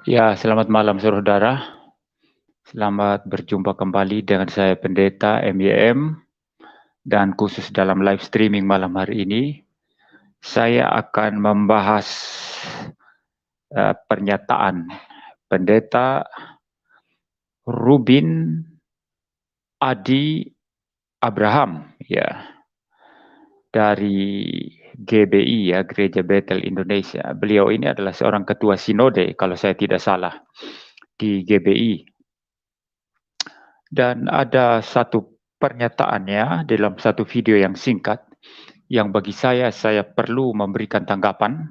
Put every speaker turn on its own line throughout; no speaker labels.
Ya, selamat malam saudara. Selamat berjumpa kembali dengan saya Pendeta MYM dan khusus dalam live streaming malam hari ini saya akan membahas pernyataan Pendeta Rubin Adi Abraham ya dari GBI ya, Gereja Bethel Indonesia. Beliau ini adalah seorang ketua sinode kalau saya tidak salah di GBI. Dan ada satu pernyataannya dalam satu video yang singkat yang bagi saya perlu memberikan tanggapan.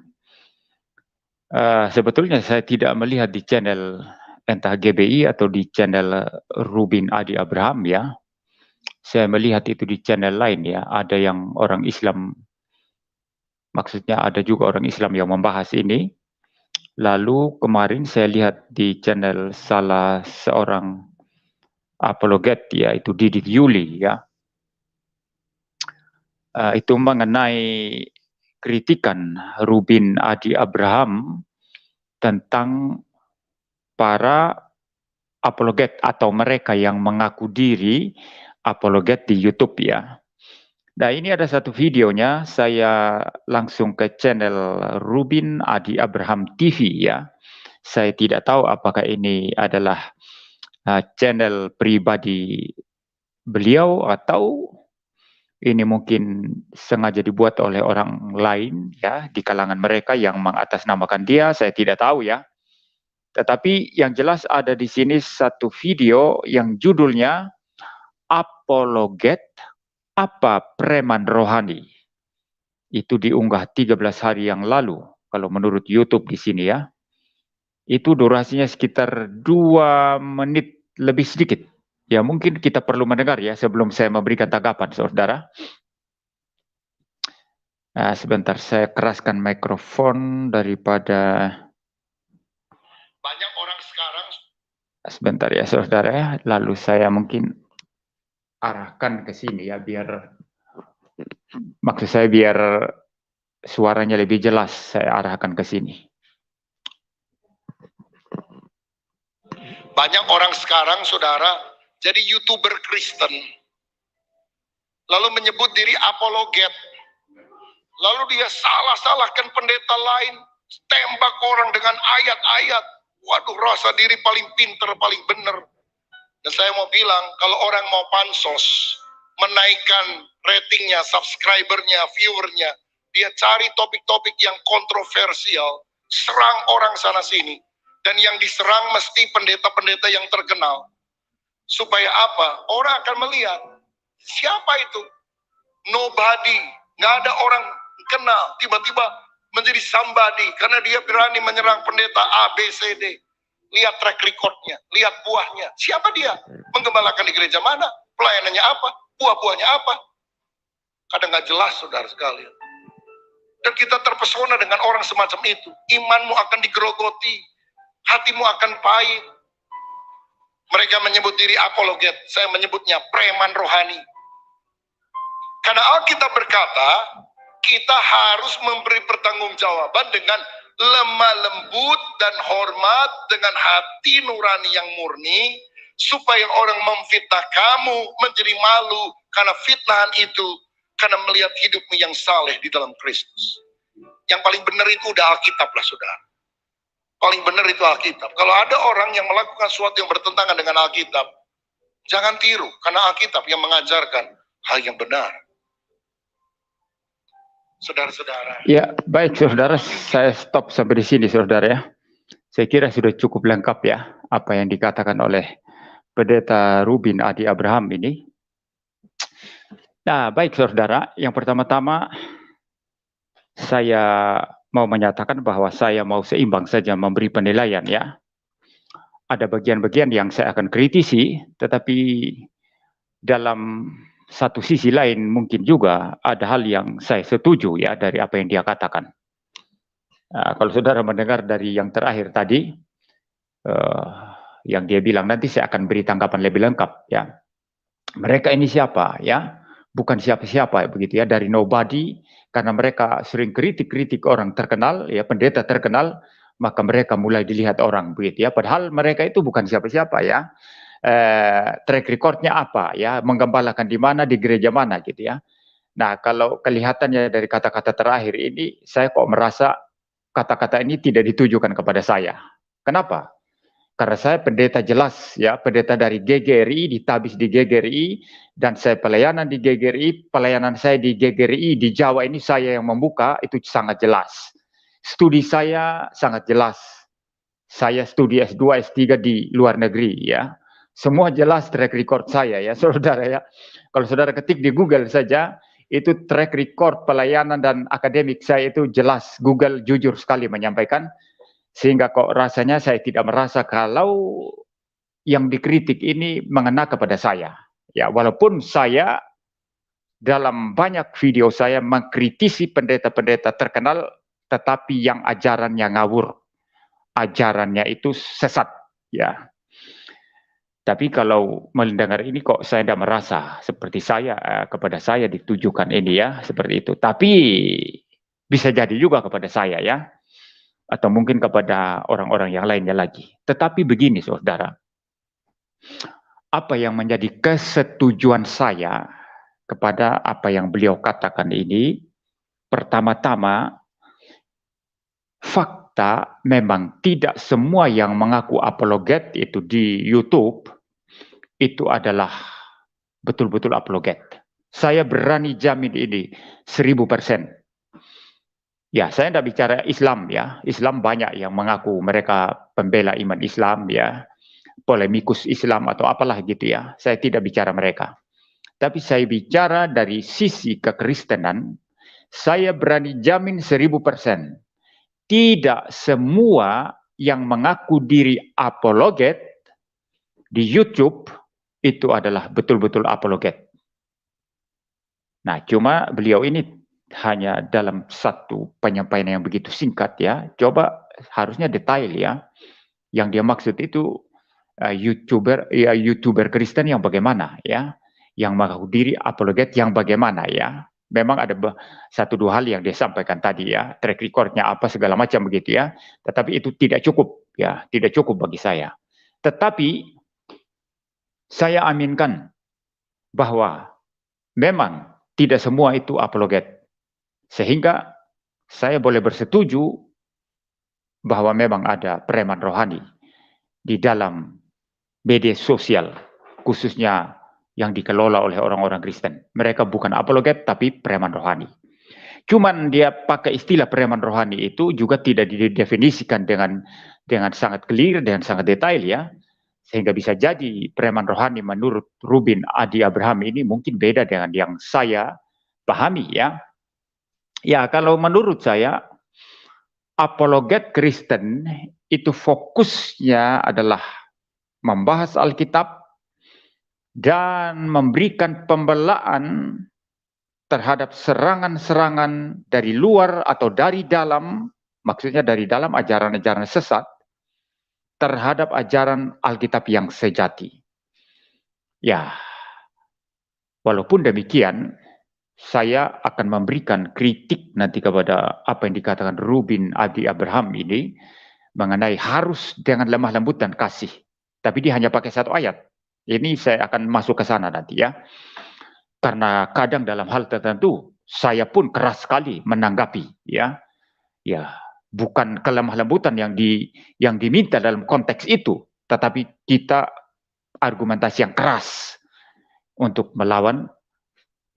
Sebetulnya saya tidak melihat di channel entah GBI atau di channel Rubin Adi Abraham ya. Saya melihat itu di channel lain ya. Ada yang orang Islam, maksudnya ada juga orang Islam yang membahas ini. Lalu kemarin saya lihat di channel salah seorang apologet yaitu Didit Yuli ya. Itu mengenai kritikan Rubin Adi Abraham tentang para apologet atau mereka yang mengaku diri apologet di YouTube ya. Nah, ini ada satu videonya, saya langsung ke channel Rubin Adi Abraham TV ya. Saya tidak tahu apakah ini adalah channel pribadi beliau atau ini mungkin sengaja dibuat oleh orang lain ya di kalangan mereka yang mengatasnamakan dia, saya tidak tahu ya. Tetapi yang jelas ada di sini satu video yang judulnya Apologet Apa Preman Rohani. Itu diunggah 13 hari yang lalu kalau menurut YouTube di sini ya. Itu durasinya sekitar 2 menit lebih sedikit. Ya mungkin kita perlu mendengar ya sebelum saya memberikan tanggapan saudara. Sebentar saya keraskan mikrofon daripada banyak orang sekarang. Sebentar ya saudara ya, lalu saya mungkin arahkan ke sini ya biar maksud saya biar suaranya lebih jelas, saya arahkan ke sini. Banyak orang sekarang saudara jadi YouTuber Kristen lalu menyebut diri apologet. Lalu dia salah-salahkan pendeta lain, tembak orang dengan ayat-ayat. Waduh, rasa diri paling pinter, paling benar. Dan saya mau bilang, kalau orang mau pansos, menaikkan ratingnya, subscribernya, viewernya, dia cari topik-topik yang kontroversial, serang orang sana sini. Dan yang diserang mesti pendeta-pendeta yang terkenal. Supaya apa? Orang akan melihat, siapa itu? Nobody, nggak ada orang kenal, tiba-tiba menjadi somebody karena dia berani menyerang pendeta A, B, C, D. Lihat track recordnya, lihat buahnya. Siapa dia? Menggembalakan di gereja mana? Pelayanannya apa? Buah-buahnya apa? Kadang nggak jelas, saudara sekalian. Dan kita terpesona dengan orang semacam itu. Imanmu akan digerogoti, hatimu akan pahit. Mereka menyebut diri apologet, saya menyebutnya preman rohani. Karena Alkitab berkata, kita harus memberi pertanggungjawaban dengan lemah lembut dan hormat, dengan hati nurani yang murni, supaya orang memfitnah kamu menjadi malu karena fitnahan itu, karena melihat hidupmu yang saleh di dalam Kristus. Yang paling benar itu udah Alkitab lah saudara. Paling benar itu Alkitab. Kalau ada orang yang melakukan sesuatu yang bertentangan dengan Alkitab, jangan tiru, karena Alkitab yang mengajarkan hal yang benar. Saudara-saudara. Ya, baik saudara, saya stop sampai di sini saudara ya. Saya kira sudah cukup lengkap ya apa yang dikatakan oleh Pendeta Rubin Adi Abraham ini. Nah, baik saudara, yang pertama-tama saya mau menyatakan bahwa saya mau seimbang saja memberi penilaian ya. Ada bagian-bagian yang saya akan kritisi, tetapi dalam satu sisi lain mungkin juga ada hal yang saya setuju ya dari apa yang dia katakan. Kalau saudara mendengar dari yang terakhir tadi, yang dia bilang nanti saya akan beri tanggapan lebih lengkap ya. Mereka ini siapa ya? Bukan siapa-siapa begitu ya, dari nobody, karena mereka sering kritik-kritik orang terkenal ya, pendeta terkenal,
maka mereka mulai dilihat orang begitu ya. Padahal mereka itu bukan siapa-siapa ya. Track recordnya apa ya, menggembalakan di mana, di gereja mana gitu ya. Nah, kalau kelihatannya dari kata-kata terakhir ini, saya kok merasa kata-kata ini tidak ditujukan kepada saya. Kenapa? Karena saya pendeta jelas ya, pendeta dari GGRI, ditabis di GGRI, dan saya pelayanan di GGRI, pelayanan saya di GGRI di Jawa ini saya yang membuka, itu sangat jelas. Studi saya sangat jelas. Saya studi S2, S3 di luar negeri ya. Semua jelas track record saya ya, saudara ya. Kalau saudara ketik di Google saja, itu track record pelayanan dan akademik saya itu jelas. Google jujur sekali menyampaikan. Sehingga kok rasanya saya tidak merasa kalau yang dikritik ini mengena kepada saya. Ya, walaupun saya dalam banyak video saya mengkritisi pendeta-pendeta terkenal, tetapi yang ajarannya ngawur, ajarannya itu sesat. Ya. Tapi kalau mendengar ini kok saya tidak merasa seperti saya, kepada saya ditujukan ini ya, seperti itu. Tapi bisa jadi juga kepada saya ya. Atau mungkin kepada orang-orang yang lainnya lagi. Tetapi begini saudara, apa yang menjadi kesetujuan saya kepada apa yang beliau katakan ini, pertama-tama, fakta memang tidak semua yang mengaku apologet itu di YouTube, itu adalah betul-betul apologet. Saya berani jamin ini 1000%. Ya, saya tidak bicara Islam ya. Islam banyak yang mengaku mereka pembela iman Islam ya, polemikus Islam atau apalah gitu ya. Saya tidak bicara mereka. Tapi saya bicara dari sisi kekristenan, saya berani jamin 1000%. Tidak semua yang mengaku diri apologet di YouTube itu adalah betul-betul apologet. Nah, cuma beliau ini hanya dalam satu penyampaian yang begitu singkat ya. Coba harusnya detail ya. Yang dia maksud itu YouTuber Kristen yang bagaimana ya. Yang mengaku diri apologet yang bagaimana ya. Memang ada satu dua hal yang dia sampaikan tadi ya. Track recordnya apa segala macam begitu ya. Tetapi itu tidak cukup ya. Tidak cukup bagi saya. Tetapi saya aminkan bahwa memang tidak semua itu apologet. Sehingga saya boleh bersetuju bahwa memang ada preman rohani di dalam media sosial, khususnya yang dikelola oleh orang-orang Kristen. Mereka bukan apologet, tapi preman rohani. Cuman dia pakai istilah preman rohani itu juga tidak didefinisikan dengan sangat clear, dengan sangat detail ya. Sehingga bisa jadi preman rohani menurut Rubin Adi Abraham ini mungkin beda dengan yang saya pahami ya. Ya, kalau menurut saya, apologet Kristen itu fokusnya adalah membahas Alkitab dan memberikan pembelaan terhadap serangan-serangan dari luar atau dari dalam, maksudnya dari dalam ajaran-ajaran sesat, terhadap ajaran Alkitab yang sejati. Ya, walaupun demikian, saya akan memberikan kritik nanti kepada apa yang dikatakan Rubin Adi Abraham ini mengenai harus dengan lemah lembut dan kasih. Tapi dia hanya pakai satu ayat. Ini saya akan masuk ke sana nanti ya. Karena kadang dalam hal tertentu saya pun keras sekali menanggapi ya. Ya, bukan kelemah lembutan yang diminta dalam konteks itu, tetapi kita argumentasi yang keras untuk melawan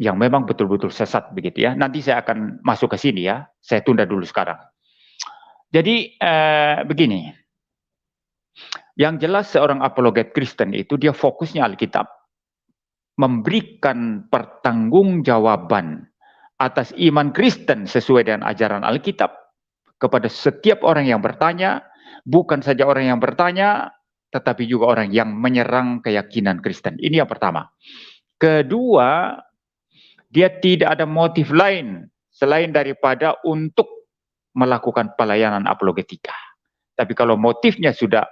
yang memang betul-betul sesat begitu ya. Nanti saya akan masuk ke sini ya. Saya tunda dulu sekarang. Jadi begini. Yang jelas seorang apologet Kristen itu dia fokusnya Alkitab. Memberikan pertanggungjawaban atas iman Kristen sesuai dengan ajaran Alkitab kepada setiap orang yang bertanya, bukan saja orang yang bertanya, tetapi juga orang yang menyerang keyakinan Kristen. Ini yang pertama. Kedua, dia tidak ada motif lain selain daripada untuk melakukan pelayanan apologetika. Tapi kalau motifnya sudah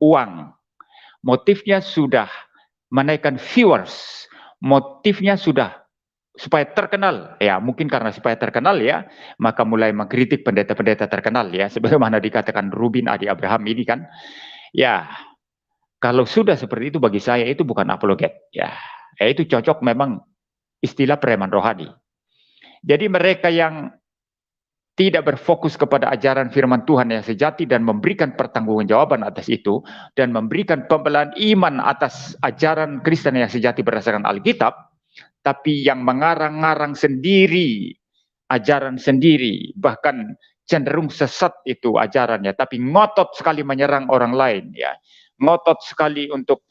uang, motifnya sudah menaikkan viewers, motifnya sudah supaya terkenal, ya mungkin karena supaya terkenal ya, maka mulai mengkritik pendeta-pendeta terkenal ya, sebagaimana dikatakan Rubin Adi Abraham ini kan, ya kalau sudah seperti itu bagi saya itu bukan apologet, ya itu cocok memang istilah preman rohani. Jadi mereka yang tidak berfokus kepada ajaran firman Tuhan yang sejati dan memberikan pertanggungjawaban atas itu dan memberikan pembelaan iman atas ajaran Kristen yang sejati berdasarkan Alkitab, tapi yang mengarang-ngarang sendiri ajaran sendiri, bahkan cenderung sesat itu ajarannya, tapi ngotot sekali menyerang orang lain ya, ngotot sekali untuk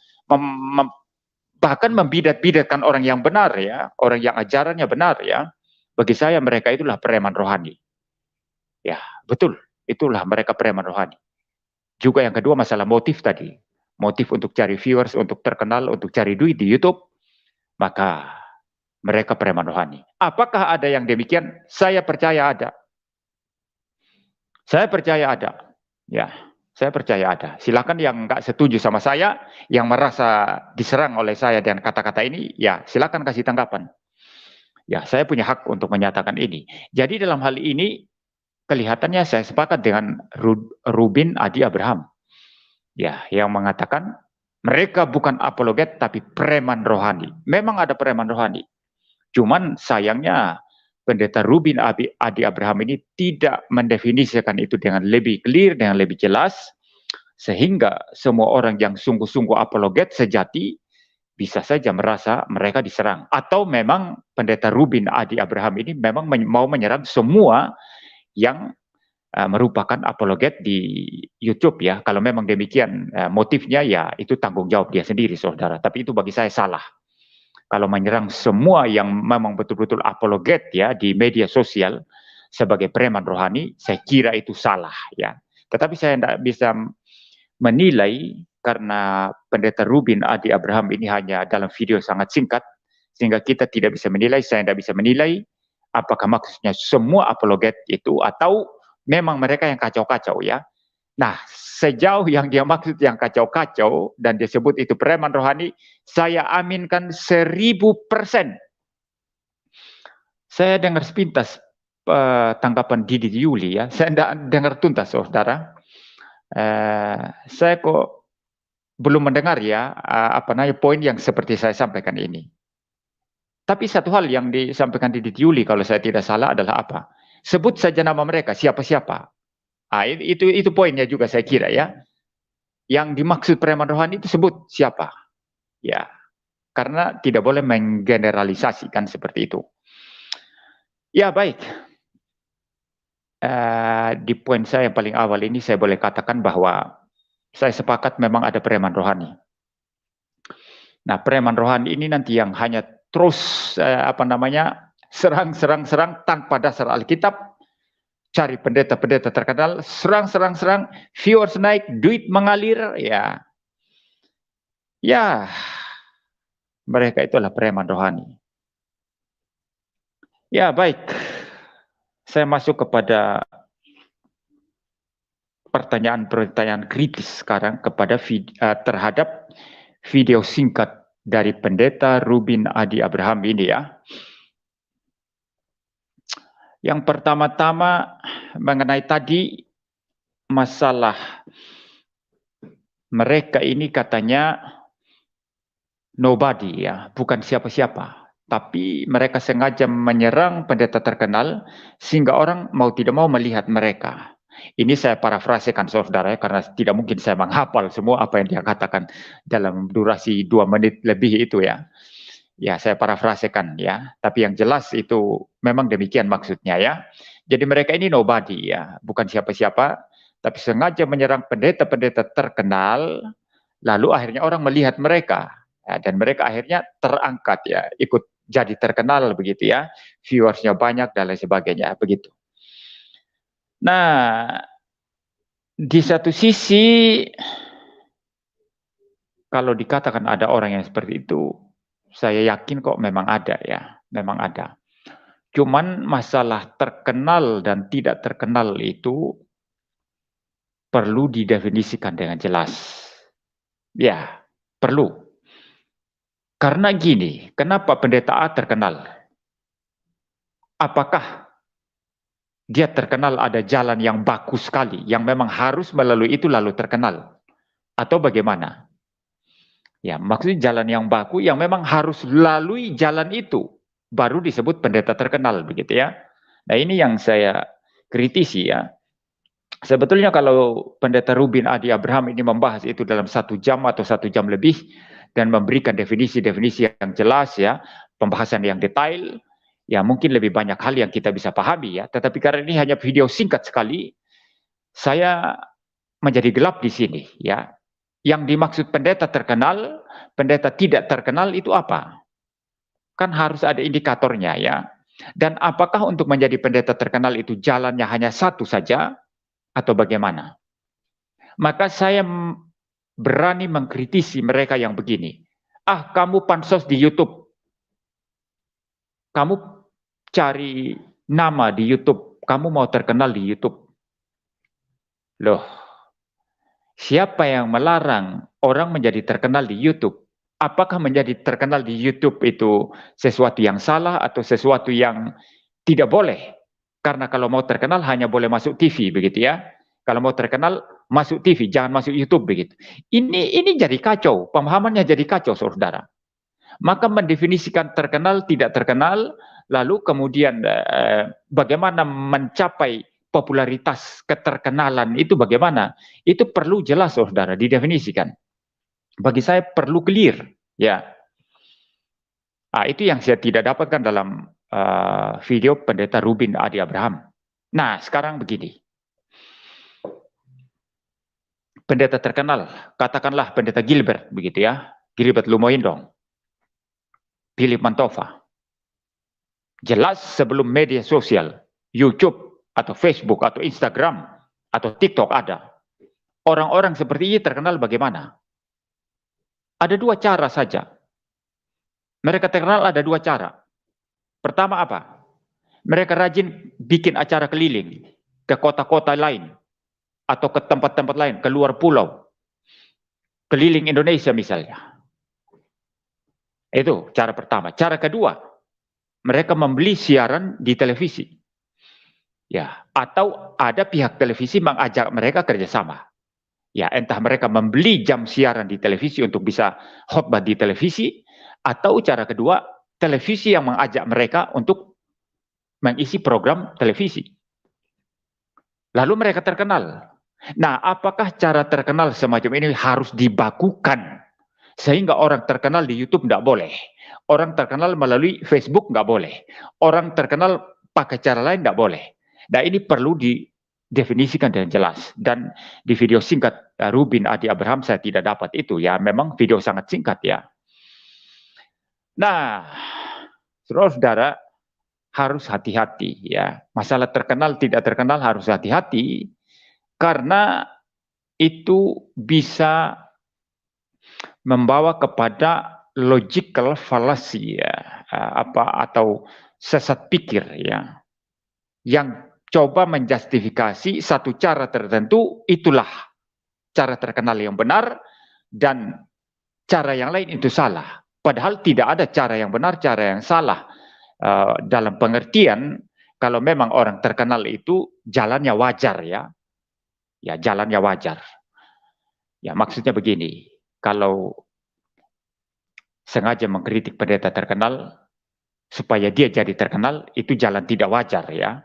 bahkan membidat-bidatkan orang yang benar ya, orang yang ajarannya benar ya. Bagi saya mereka itulah preman rohani. Ya, betul. Itulah mereka preman rohani. Juga yang kedua masalah motif tadi. Motif untuk cari viewers, untuk terkenal, untuk cari duit di YouTube. Maka mereka preman rohani. Apakah ada yang demikian? Saya percaya ada. Saya percaya ada. Ya, saya percaya ada. Silakan yang nggak setuju sama saya, yang merasa diserang oleh saya dengan kata-kata ini, ya silakan kasih tanggapan. Ya, saya punya hak untuk menyatakan ini. Jadi dalam hal ini, kelihatannya saya sepakat dengan Rubin Adi Abraham. Ya, yang mengatakan mereka bukan apologet tapi preman rohani. Memang ada preman rohani. Cuman sayangnya pendeta Rubin Adi Abraham ini tidak mendefinisikan itu dengan lebih clear, dengan lebih jelas, sehingga semua orang yang sungguh-sungguh apologet sejati bisa saja merasa mereka diserang. Atau memang pendeta Rubin Adi Abraham ini memang mau menyerang semua yang merupakan apologet di YouTube ya. Kalau memang demikian motifnya ya itu tanggung jawab dia sendiri saudara. Tapi itu bagi saya salah. Kalau menyerang semua yang memang betul-betul apologet ya di media sosial sebagai preman rohani, saya kira itu salah ya. Tetapi saya tidak bisa menilai karena pendeta Rubin Adi Abraham ini hanya dalam video sangat singkat, sehingga kita tidak bisa menilai, saya tidak bisa menilai apakah maksudnya semua apologet itu atau memang mereka yang kacau-kacau ya. Nah, sejauh yang dia maksud yang kacau-kacau dan dia sebut itu preman rohani, saya aminkan 1000%. Saya dengar sepintas tanggapan Didi Yuli ya, saya tidak dengar tuntas saudara. Saya kok belum mendengar ya poin yang seperti saya sampaikan ini. Tapi satu hal yang disampaikan Didi Yuli kalau saya tidak salah adalah apa? Sebut saja nama mereka, siapa-siapa. Itu poinnya juga saya kira ya. Yang dimaksud preman rohani itu sebut siapa. Ya, karena tidak boleh menggeneralisasikan seperti itu. Ya baik. Di poin saya yang paling awal ini saya boleh katakan bahwa saya sepakat memang ada preman rohani. Nah, preman rohani ini nanti yang hanya terus serang tanpa dasar Alkitab, cari pendeta-pendeta terkenal, serang, viewers naik, duit mengalir, ya. Ya, mereka itulah preman rohani. Ya, baik. Saya masuk kepada pertanyaan-pertanyaan kritis sekarang kepada terhadap video singkat dari pendeta Rubin Adi Abraham ini ya. Yang pertama-tama mengenai tadi masalah mereka ini katanya nobody ya, bukan siapa-siapa. Tapi mereka sengaja menyerang pendeta terkenal sehingga orang mau tidak mau melihat mereka. Ini saya parafrasekan saudara karena tidak mungkin saya menghafal semua apa yang dia katakan dalam durasi 2 menit lebih itu ya. Ya saya parafrasekan ya, tapi yang jelas itu memang demikian maksudnya ya. Jadi mereka ini nobody ya, bukan siapa-siapa, tapi sengaja menyerang pendeta-pendeta terkenal, lalu akhirnya orang melihat mereka ya, dan mereka akhirnya terangkat ya, ikut jadi terkenal begitu ya, viewersnya banyak dan lain sebagainya begitu. Nah, di satu sisi kalau dikatakan ada orang yang seperti itu, saya yakin kok memang ada ya, memang ada. Cuman masalah terkenal dan tidak terkenal itu perlu didefinisikan dengan jelas. Ya, perlu. Karena gini, kenapa pendeta A terkenal? apakah dia terkenal ada jalan yang bagus sekali, yang memang harus melalui itu lalu terkenal, atau bagaimana? Ya, maksudnya jalan yang baku yang memang harus lalui jalan itu, baru disebut pendeta terkenal, begitu ya. Nah, ini yang saya kritisi ya. Sebetulnya kalau pendeta Rubin Adi Abraham ini membahas itu dalam 1 jam atau 1 jam lebih, dan memberikan definisi-definisi yang jelas ya, pembahasan yang detail, ya mungkin lebih banyak hal yang kita bisa pahami ya. Tetapi karena ini hanya video singkat sekali, saya menjadi gelap di sini ya. Yang dimaksud pendeta terkenal, pendeta tidak terkenal itu apa? Kan harus ada indikatornya ya. Dan apakah untuk menjadi pendeta terkenal itu jalannya hanya satu saja atau bagaimana? Maka saya berani mengkritisi mereka yang begini. Ah, kamu pansos di YouTube. Kamu cari nama di YouTube. Kamu mau terkenal di YouTube. Loh, siapa yang melarang orang menjadi terkenal di YouTube? Apakah menjadi terkenal di YouTube itu sesuatu yang salah atau sesuatu yang tidak boleh? Karena kalau mau terkenal hanya boleh masuk TV, begitu ya. Kalau mau terkenal masuk TV, jangan masuk YouTube, begitu. Ini jadi kacau, pemahamannya jadi kacau, saudara. Maka mendefinisikan terkenal, tidak terkenal, lalu kemudian bagaimana mencapai popularitas keterkenalan itu bagaimana? Itu perlu jelas, saudara, didefinisikan. Bagi saya perlu clear, ya. Itu yang saya tidak dapatkan dalam video pendeta Rubin Adi Abraham. Nah, sekarang begini. Pendeta terkenal, katakanlah pendeta Gilbert, begitu ya. Gilbert Lumoindong, Philip Mantova. Jelas sebelum media sosial, YouTube, atau Facebook, atau Instagram, atau TikTok ada. Orang-orang seperti ini terkenal bagaimana? Ada 2 cara saja. Mereka terkenal ada 2 cara. Pertama apa? Mereka rajin bikin acara keliling ke kota-kota lain, atau ke tempat-tempat lain, ke luar pulau. Keliling Indonesia misalnya. Itu cara pertama. Cara kedua, mereka membeli siaran di televisi. Ya, atau ada pihak televisi mengajak mereka kerjasama. Ya, entah mereka membeli jam siaran di televisi untuk bisa khotbah di televisi, atau cara kedua, televisi yang mengajak mereka untuk mengisi program televisi. Lalu mereka terkenal. Nah, apakah cara terkenal semacam ini harus dibakukan? Sehingga orang terkenal di YouTube tidak boleh. Orang terkenal melalui Facebook nggak boleh. Orang terkenal pakai cara lain nggak boleh. Nah, ini perlu didefinisikan dengan jelas. Dan di video singkat Rubin Adi Abraham saya tidak dapat itu. Ya, memang video sangat singkat ya. Nah, saudara-saudara harus hati-hati ya. Masalah terkenal tidak terkenal harus hati-hati. Karena itu bisa membawa kepada logical fallacy ya, atau sesat pikir ya, yang coba menjustifikasi satu cara tertentu itulah cara terkenal yang benar dan cara yang lain itu salah. Padahal tidak ada cara yang benar, cara yang salah. Dalam pengertian kalau memang orang terkenal itu jalannya wajar ya, jalannya wajar. Ya maksudnya begini. Kalau sengaja mengkritik pendeta terkenal supaya dia jadi terkenal, itu jalan tidak wajar ya.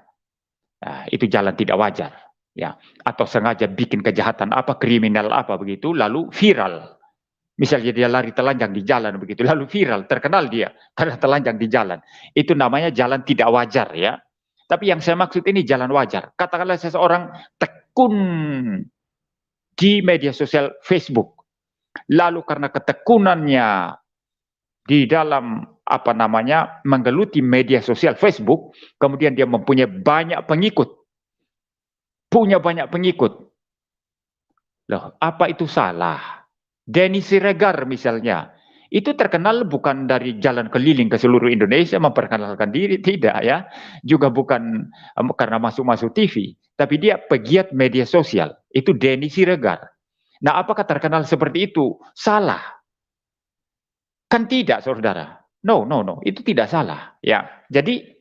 Itu jalan tidak wajar ya. Atau sengaja bikin kejahatan apa, kriminal apa begitu, lalu viral. Misalnya dia lari telanjang di jalan begitu, lalu viral, terkenal dia karena telanjang di jalan. Itu namanya jalan tidak wajar ya. Tapi yang saya maksud ini jalan wajar. Katakanlah seseorang tekun di media sosial Facebook. Lalu karena ketekunannya di dalam menggeluti media sosial Facebook, kemudian dia mempunyai banyak pengikut. Punya banyak pengikut. Loh, apa itu salah? Denny Siregar misalnya, itu terkenal bukan dari jalan keliling ke seluruh Indonesia memperkenalkan diri, tidak ya. Juga bukan karena masuk-masuk TV, tapi dia pegiat media sosial. Itu Denny Siregar. Nah, apakah terkenal seperti itu? Salah. Kan tidak, saudara. No. Itu tidak salah. Ya, jadi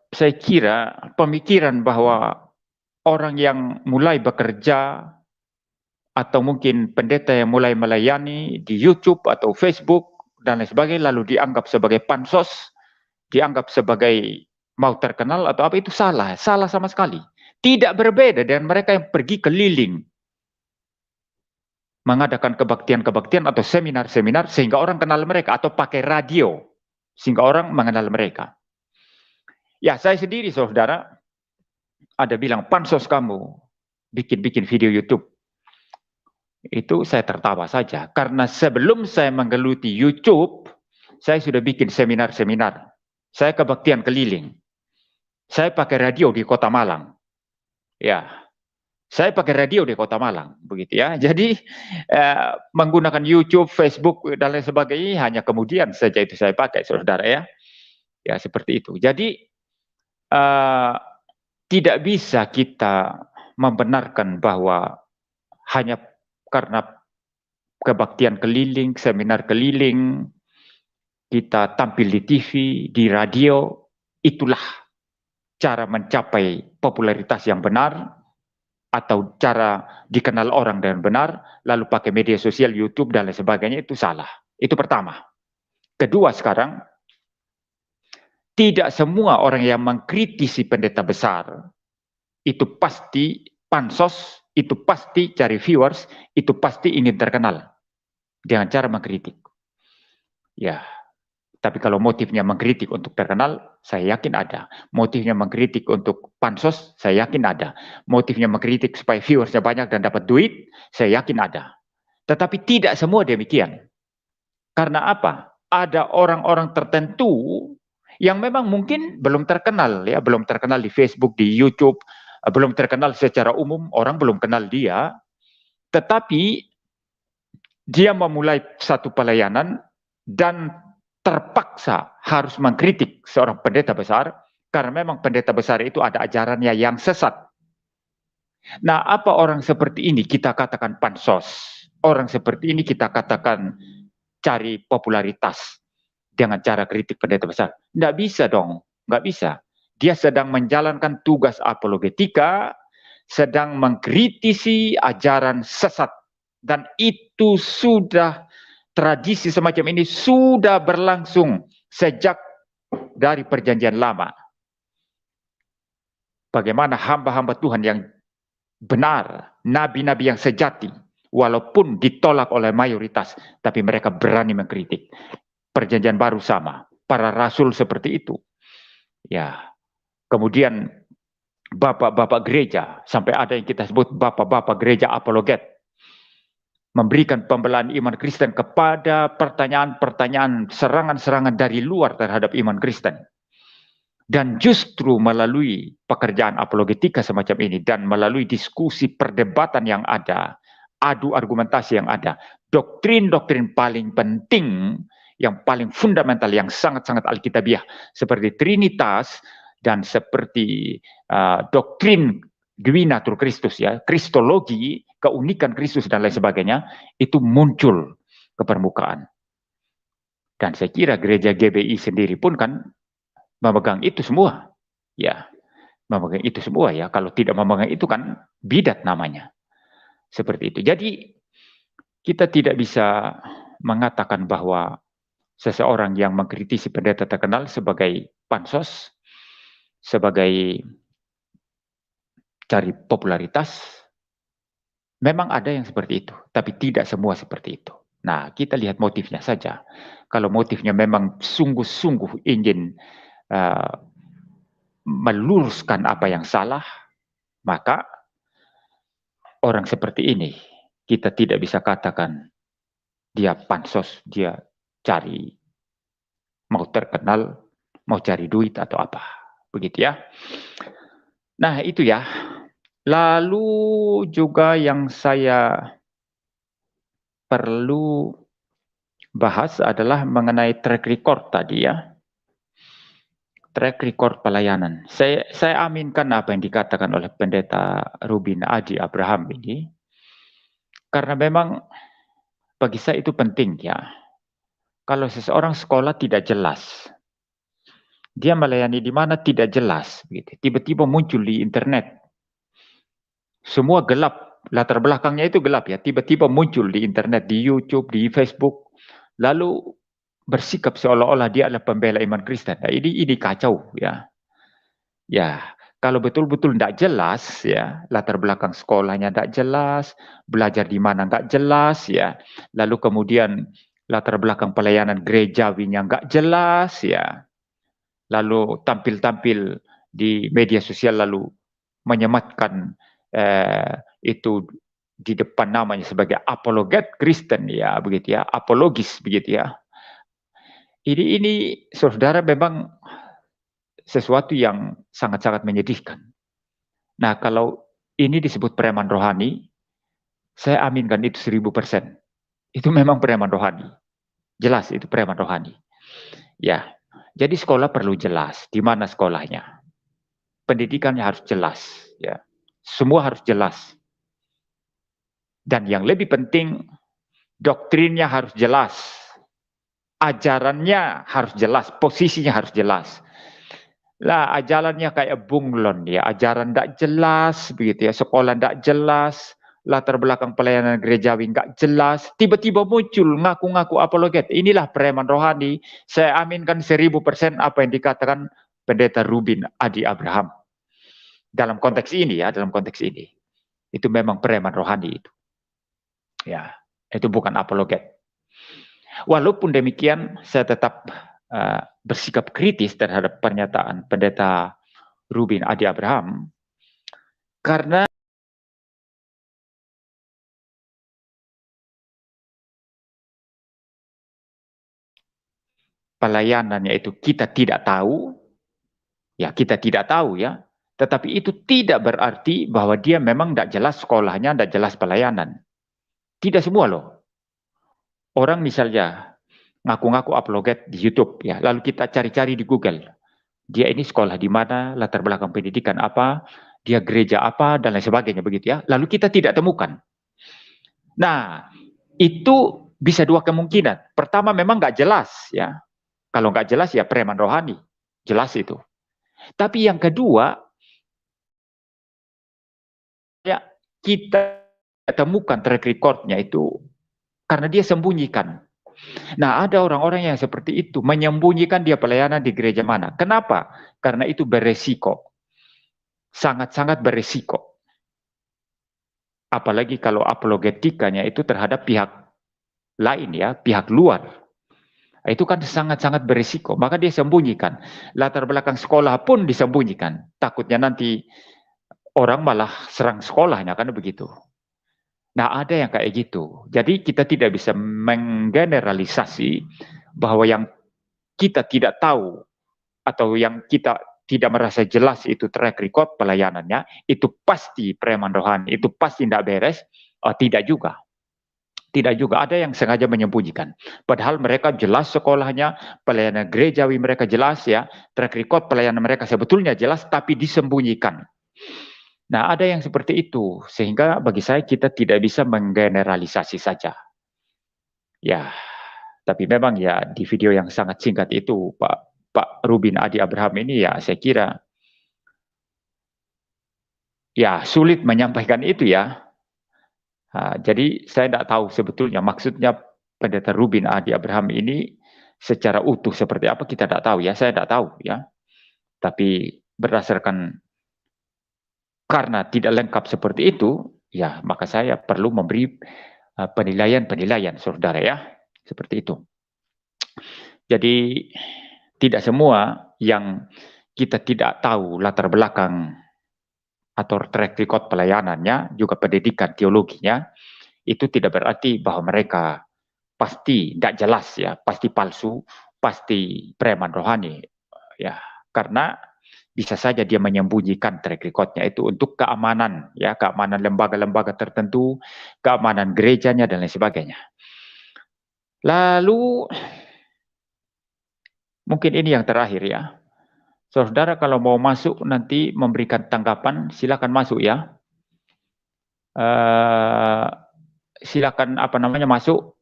Saya kira pemikiran bahwa orang yang mulai bekerja atau mungkin pendeta yang mulai melayani di YouTube atau Facebook dan lain sebagainya lalu dianggap sebagai pansos, dianggap sebagai mau terkenal atau apa, itu salah sama sekali. Tidak berbeda dengan mereka yang pergi keliling mengadakan kebaktian-kebaktian atau seminar-seminar sehingga orang kenal mereka, atau pakai radio sehingga orang mengenal mereka. Ya, saya sendiri saudara ada bilang, pansos kamu bikin video YouTube. Itu saya tertawa saja, karena sebelum saya menggeluti YouTube, saya sudah bikin seminar-seminar. Saya kebaktian keliling. Saya pakai radio di Kota Malang. Ya, saya pakai radio di Kota Malang, begitu ya. Jadi menggunakan YouTube, Facebook dan lain sebagainya hanya kemudian saja itu saya pakai, saudara ya. Ya seperti itu. Jadi tidak bisa kita membenarkan bahwa hanya karena kebaktian keliling, seminar keliling, kita tampil di TV, di radio, itulah cara mencapai popularitas yang benar, atau cara dikenal orang dengan benar, lalu pakai media sosial, YouTube dan lain sebagainya, itu salah. Itu pertama. Kedua, sekarang tidak semua orang yang mengkritisi pendeta besar itu pasti pansos, itu pasti cari viewers, itu pasti ingin terkenal dengan cara mengkritik. Ya, tapi kalau motifnya mengkritik untuk terkenal, saya yakin ada. Motifnya mengkritik untuk pansos, saya yakin ada. Motifnya mengkritik supaya viewersnya banyak dan dapat duit, saya yakin ada. Tetapi tidak semua demikian. Karena apa? Ada orang-orang tertentu yang memang mungkin belum terkenal, ya, belum terkenal di Facebook, di YouTube, belum terkenal secara umum, orang belum kenal dia, tetapi dia memulai satu pelayanan dan terpaksa harus mengkritik seorang pendeta besar, karena memang pendeta besar itu ada ajarannya yang sesat. Nah, apa orang seperti ini kita katakan pansos? Orang seperti ini kita katakan cari popularitas dengan cara kritik pendeta besar? Nggak bisa dong, nggak bisa. Dia sedang menjalankan tugas apologetika, sedang mengkritisi ajaran sesat. Dan itu sudah, tradisi semacam ini sudah berlangsung sejak dari perjanjian lama. Bagaimana hamba-hamba Tuhan yang benar, nabi-nabi yang sejati, walaupun ditolak oleh mayoritas, tapi mereka berani mengkritik. Perjanjian baru sama, para rasul seperti itu. Ya, kemudian bapak-bapak gereja, sampai ada yang kita sebut bapak-bapak gereja apologet, memberikan pembelaan iman Kristen kepada pertanyaan-pertanyaan, serangan-serangan dari luar terhadap iman Kristen. Dan justru melalui pekerjaan apologetika semacam ini, dan melalui diskusi perdebatan yang ada, adu argumentasi yang ada, doktrin-doktrin paling penting, yang paling fundamental, yang sangat-sangat alkitabiah, seperti Trinitas, dan seperti doktrin Dui Natur Kristus, ya, kristologi, keunikan Kristus dan lain sebagainya, itu muncul ke permukaan. Dan saya kira gereja GBI sendiri pun kan memegang itu semua, ya, memegang itu semua, ya. Kalau tidak memegang itu kan bidat namanya, seperti itu. Jadi kita tidak bisa mengatakan bahwa seseorang yang mengkritisi pendeta terkenal sebagai pansos, sebagai cari popularitas. Memang ada yang seperti itu, tapi tidak semua seperti itu. Nah, kita lihat motifnya saja. Kalau motifnya memang sungguh-sungguh ingin meluruskan apa yang salah, maka orang seperti ini kita tidak bisa katakan dia pansos, dia cari mau terkenal, mau cari duit atau apa, begitu ya. Nah, itu ya. Lalu juga yang saya perlu bahas adalah mengenai track record tadi, ya. Track record pelayanan. Saya aminkan apa yang dikatakan oleh pendeta Rubin Adi Abraham ini, karena memang bagi saya itu penting, ya. Kalau seseorang sekolah tidak jelas, Dia melayani di mana tidak jelas, begitu. Tiba-tiba muncul di internet. Semua gelap, latar belakangnya itu gelap ya. Tiba-tiba muncul di internet, di YouTube, di Facebook, lalu bersikap seolah-olah dia adalah pembela iman Kristen. Nah, ini kacau ya. Ya, kalau betul-betul tidak jelas ya, latar belakang sekolahnya tidak jelas, belajar di mana nggak jelas ya, lalu kemudian latar belakang pelayanan gerejawinya nggak jelas ya, lalu tampil-tampil di media sosial lalu menyematkan itu di depan namanya sebagai apologet Kristen ya, begitu ya, apologis begitu ya. Ini saudara memang sesuatu yang sangat-sangat menyedihkan. Nah, kalau ini disebut preman rohani, saya aminkan itu 1000%. Itu memang preman rohani. Jelas itu preman rohani. Ya, jadi sekolah perlu jelas. Di mana sekolahnya? Pendidikannya harus jelas. Ya, semua harus jelas. Dan yang lebih penting, doktrinnya harus jelas. Ajarannya harus jelas. Posisinya harus jelas. Lah, ajarannya kayak bunglon ya, ajaran tidak jelas begitu ya, sekolah tidak jelas, latar belakang pelayanan gerejawi nggak jelas, tiba-tiba muncul ngaku-ngaku apologet. Inilah preman rohani. Saya aminkan 1000% apa yang dikatakan Pendeta Rubin Adi Abraham. Dalam konteks ini ya, dalam konteks ini. Itu memang preman rohani itu. Ya, itu bukan apologet. Walaupun demikian, saya tetap bersikap kritis terhadap pernyataan Pendeta Rubin Adi Abraham, karena pelayanannya itu kita tidak tahu, ya kita tidak tahu ya, tetapi itu tidak berarti bahwa dia memang tidak jelas sekolahnya, tidak jelas pelayanan. Tidak semua loh. Orang misalnya ngaku-ngaku apologet di YouTube, ya, lalu kita cari-cari di Google. Dia ini sekolah di mana, latar belakang pendidikan apa, dia gereja apa, dan lain sebagainya begitu ya. Lalu kita tidak temukan. Nah, itu bisa dua kemungkinan. Pertama memang nggak jelas ya. Kalau nggak jelas ya preman rohani. Jelas itu. Tapi yang kedua, ya kita temukan track record-nya itu karena dia sembunyikan. Nah, ada orang-orang yang seperti itu, menyembunyikan dia pelayanan di gereja mana. Kenapa? Karena itu beresiko. Sangat-sangat beresiko. Apalagi kalau apologetikanya itu terhadap pihak lain ya, pihak luar. Itu kan sangat-sangat berisiko. Maka dia sembunyikan. Latar belakang sekolah pun disembunyikan. Takutnya nanti orang malah serang sekolahnya, kan begitu. Nah, ada yang kayak gitu. Jadi kita tidak bisa menggeneralisasi bahwa yang kita tidak tahu atau yang kita tidak merasa jelas itu track record pelayanannya, itu pasti preman rohani, itu pasti tidak beres. Tidak juga. Tidak juga, ada yang sengaja menyembunyikan. Padahal mereka jelas sekolahnya, pelayanan gerejawi mereka jelas ya, track record pelayanan mereka sebetulnya jelas, tapi disembunyikan. Nah, ada yang seperti itu, sehingga bagi saya kita tidak bisa menggeneralisasi saja. Ya, tapi memang ya di video yang sangat singkat itu, Pak Rubin Adi Abraham ini ya saya kira ya sulit menyampaikan itu ya. Jadi saya tidak tahu sebetulnya maksudnya Pendeta Rubin Adi Abraham ini secara utuh seperti apa kita tidak tahu ya, saya tidak tahu ya. Tapi berdasarkan karena tidak lengkap seperti itu, ya maka saya perlu memberi penilaian-penilaian, saudara ya, seperti itu. Jadi tidak semua yang kita tidak tahu latar belakang atau track record pelayanannya, juga pendidikan teologinya, itu tidak berarti bahwa mereka pasti tidak jelas ya, pasti palsu, pasti preman rohani, ya, karena bisa saja dia menyembunyikan track record-nya itu untuk keamanan, ya, keamanan lembaga-lembaga tertentu, keamanan gerejanya dan lain sebagainya. Lalu mungkin ini yang terakhir ya, saudara kalau mau masuk nanti memberikan tanggapan, silakan masuk ya. Silakan masuk,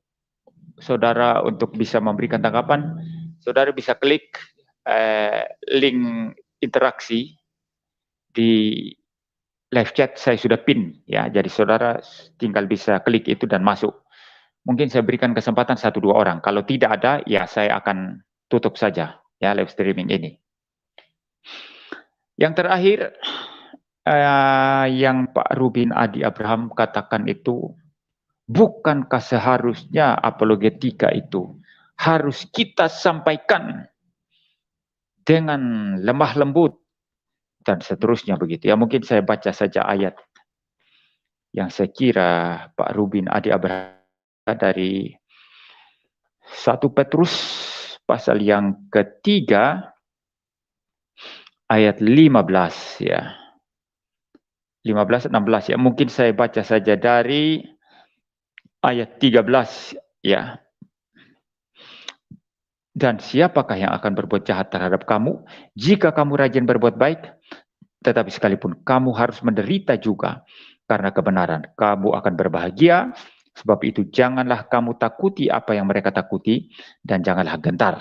saudara, untuk bisa memberikan tanggapan. Saudara bisa klik link interaksi di live chat saya sudah pin ya, jadi saudara tinggal bisa klik itu dan masuk. Mungkin saya berikan kesempatan 1-2 orang. Kalau tidak ada, ya saya akan tutup saja ya live streaming ini. Yang terakhir, yang Pak Rubin Adi Abraham katakan itu, bukankah seharusnya apologetika itu harus kita sampaikan dengan lemah lembut dan seterusnya begitu ya. Mungkin saya baca saja ayat yang saya kira Pak Rubin Adi Abraham dari 1 Petrus pasal yang ketiga ayat 15 ya. 15-16 ya. Mungkin saya baca saja dari ayat 13 ya. Dan siapakah yang akan berbuat jahat terhadap kamu jika kamu rajin berbuat baik? Tetapi sekalipun kamu harus menderita juga karena kebenaran, kamu akan berbahagia. Sebab itu janganlah kamu takuti apa yang mereka takuti dan janganlah gentar.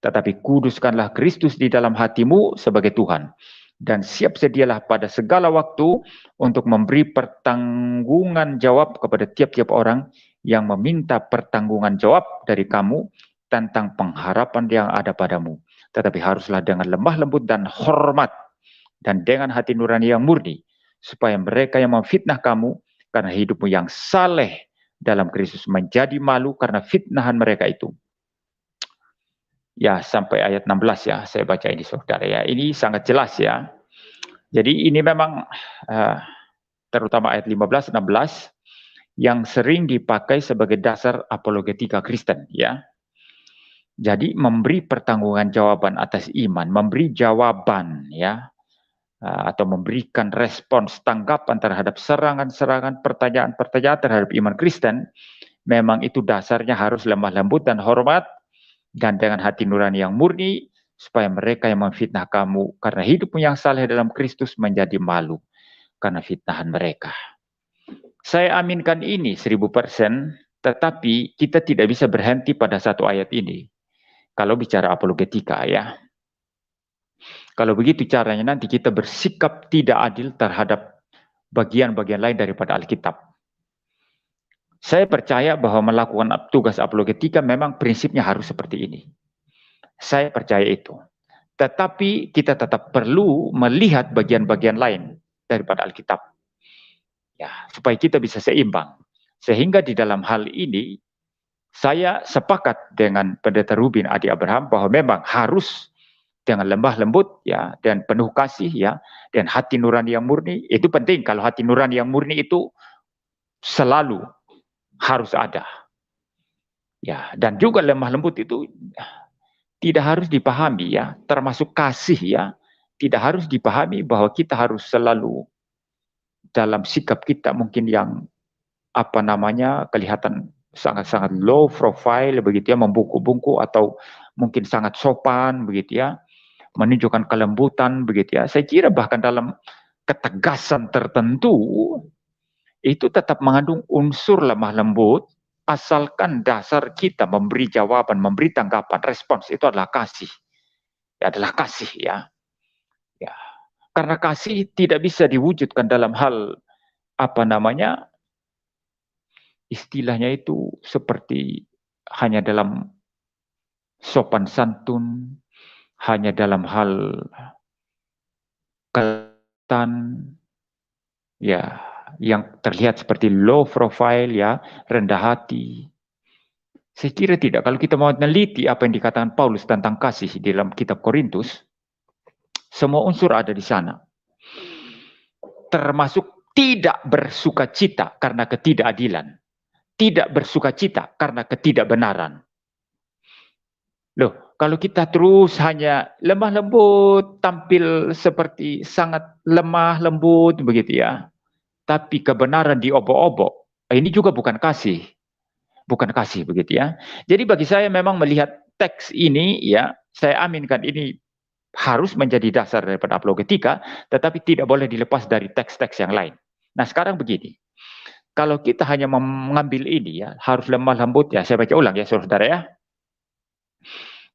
Tetapi kuduskanlah Kristus di dalam hatimu sebagai Tuhan. Dan siap sedialah pada segala waktu untuk memberi pertanggungan jawab kepada tiap-tiap orang yang meminta pertanggungan jawab dari kamu tentang pengharapan yang ada padamu. Tetapi haruslah dengan lemah lembut dan hormat dan dengan hati nurani yang murni, supaya mereka yang memfitnah kamu karena hidupmu yang saleh dalam Kristus menjadi malu karena fitnahan mereka itu. Ya, sampai ayat 16 ya, saya baca ini saudara ya. Ini sangat jelas ya. Jadi ini memang terutama ayat 15-16 yang sering dipakai sebagai dasar apologetika Kristen ya. Jadi memberi pertanggungan jawaban atas iman, memberi jawaban ya, atau memberikan respons tanggapan terhadap serangan-serangan, pertanyaan-pertanyaan terhadap iman Kristen, memang itu dasarnya harus lemah lembut dan hormat, dan dengan hati nurani yang murni, supaya mereka yang memfitnah kamu karena hidupmu yang saleh dalam Kristus menjadi malu karena fitnahan mereka. Saya aminkan ini 1000%, tetapi kita tidak bisa berhenti pada satu ayat ini. Kalau bicara apologetika ya. Kalau begitu caranya nanti kita bersikap tidak adil terhadap bagian-bagian lain daripada Alkitab. Saya percaya bahwa melakukan tugas apologetika memang prinsipnya harus seperti ini. Saya percaya itu. Tetapi kita tetap perlu melihat bagian-bagian lain daripada Alkitab. Ya, supaya kita bisa seimbang. Sehingga di dalam hal ini, saya sepakat dengan Pendeta Rubin Adi Abraham bahwa memang harus dengan lembah lembut ya, dan penuh kasih ya, dan hati nurani yang murni. Itu penting. Kalau hati nurani yang murni itu selalu harus ada. Ya, dan juga lemah lembut itu tidak harus dipahami ya, termasuk kasih ya, tidak harus dipahami bahwa kita harus selalu dalam sikap kita mungkin yang kelihatan sangat-sangat low profile begitu ya, membungkuk-bungkuk atau mungkin sangat sopan begitu ya, menunjukkan kelembutan begitu ya. Saya kira bahkan dalam ketegasan tertentu itu tetap mengandung unsur lemah lembut, asalkan dasar kita memberi jawaban, memberi tanggapan, respons itu adalah kasih. Ya, adalah kasih ya. Ya. Karena kasih tidak bisa diwujudkan dalam hal istilahnya itu seperti hanya dalam sopan santun, hanya dalam hal kelihatan ya, yang terlihat seperti low profile ya, rendah hati. Saya kira tidak. Kalau kita mau meneliti apa yang dikatakan Paulus tentang kasih di dalam kitab Korintus, semua unsur ada di sana. Termasuk tidak bersukacita karena ketidakadilan. Tidak bersukacita karena ketidakbenaran. Loh, kalau kita terus hanya lemah lembut, tampil seperti sangat lemah lembut begitu ya, tapi kebenaran diobok-obok, ini juga bukan kasih. Bukan kasih begitu ya. Jadi bagi saya memang melihat teks ini ya, saya aminkan ini harus menjadi dasar daripada apologetika, tetapi tidak boleh dilepas dari teks-teks yang lain. Nah sekarang begini, kalau kita hanya mengambil ini ya, harus lemah lembut ya, saya baca ulang ya saudara ya.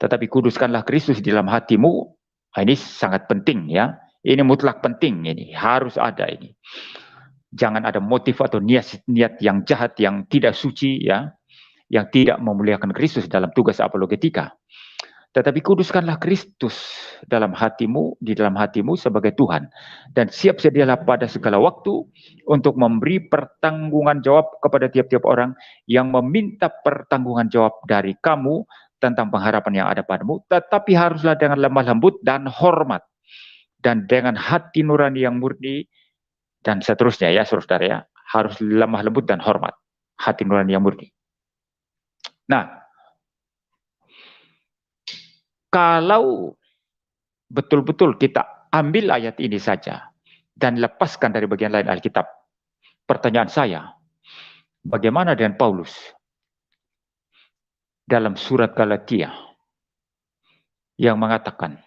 Tetapi kuduskanlah Kristus di dalam hatimu. Ini sangat penting ya. Ini mutlak penting, ini harus ada ini. Jangan ada motif atau niat yang jahat, yang tidak suci ya, yang tidak memuliakan Kristus dalam tugas apologetika. Tetapi kuduskanlah Kristus dalam hatimu, di dalam hatimu sebagai Tuhan. Dan siap sedialah pada segala waktu untuk memberi pertanggungan jawab kepada tiap-tiap orang yang meminta pertanggungan jawab dari kamu tentang pengharapan yang ada padamu. Tetapi haruslah dengan lemah lembut dan hormat. Dan dengan hati nurani yang murni. Dan seterusnya ya saudara ya. Harus lemah lembut dan hormat. Hati nurani yang murni. Nah, kalau betul-betul kita ambil ayat ini saja dan lepaskan dari bagian lain Alkitab, pertanyaan saya, bagaimana dengan Paulus dalam surat Galatia yang mengatakan,